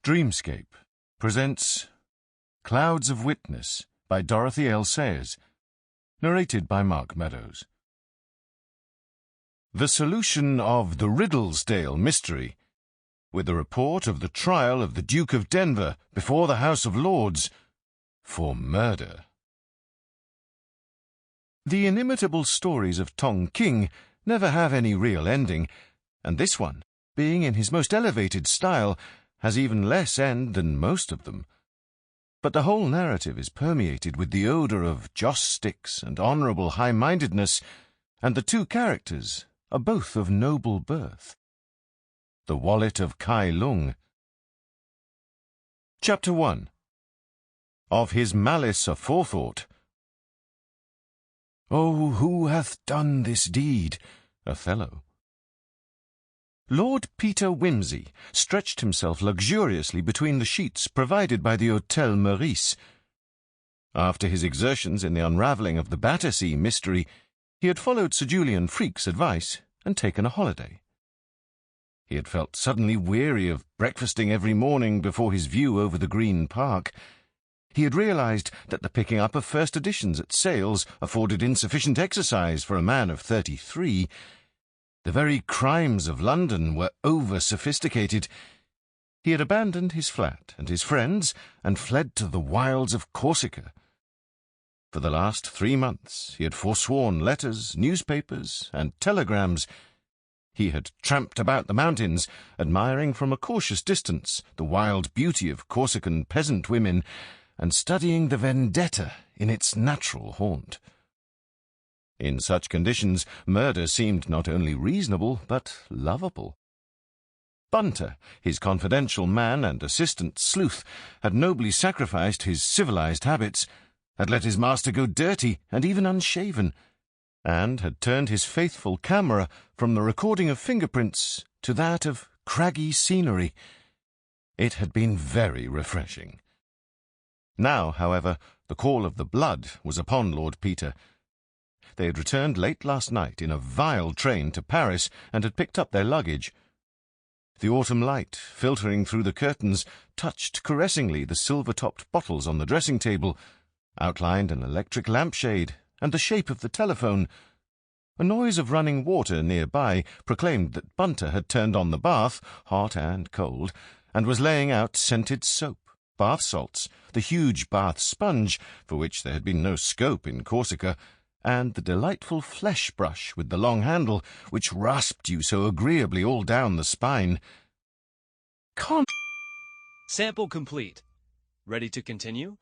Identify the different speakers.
Speaker 1: Dreamscape presents Clouds of Witness by Dorothy L. Sayers, narrated by Mark Meadows. The solution of the Riddlesdale mystery, with a report of the trial of the Duke of Denver before the House of Lords for murder. The inimitable stories of Tong King never have any real ending, and this one, being in his most elevated style, has even less end than most of them. But the whole narrative is permeated with the odour of joss sticks and honourable high-mindedness, and the two characters are both of noble birth. The Wallet of Kai Lung. Chapter 1. Of his malice aforethought. Oh, who hath done this deed? Othello. Lord Peter Wimsey stretched himself luxuriously between the sheets provided by the Hôtel Meurice. After his exertions in the unravelling of the Battersea mystery, he had followed Sir Julian Freke's advice and taken a holiday. He had felt suddenly weary of breakfasting every morning before his view over the Green Park. He had realised that the picking up of first editions at sales afforded insufficient exercise for a man of 33. The very crimes of London were over-sophisticated. He had abandoned his flat and his friends and fled to the wilds of Corsica. For the last 3 months he had forsworn letters, newspapers, and telegrams. He had tramped about the mountains, admiring from a cautious distance the wild beauty of Corsican peasant women, and studying the vendetta in its natural haunt. In such conditions, murder seemed not only reasonable, but lovable. Bunter, his confidential man and assistant sleuth, had nobly sacrificed his civilized habits, had let his master go dirty and even unshaven, and had turned his faithful camera from the recording of fingerprints to that of craggy scenery. It had been very refreshing. Now, however, the call of the blood was upon Lord Peter. They had returned late last night in a vile train to Paris and had picked up their luggage. The autumn light, filtering through the curtains, touched caressingly the silver-topped bottles on the dressing-table, outlined an electric lampshade and the shape of the telephone. A noise of running water nearby proclaimed that Bunter had turned on the bath, hot and cold, and was laying out scented soap, bath salts, the huge bath sponge, for which there had been no scope in Corsica, and the delightful flesh brush with the long handle, which rasped you so agreeably all down the spine.
Speaker 2: Sample complete. Ready to continue?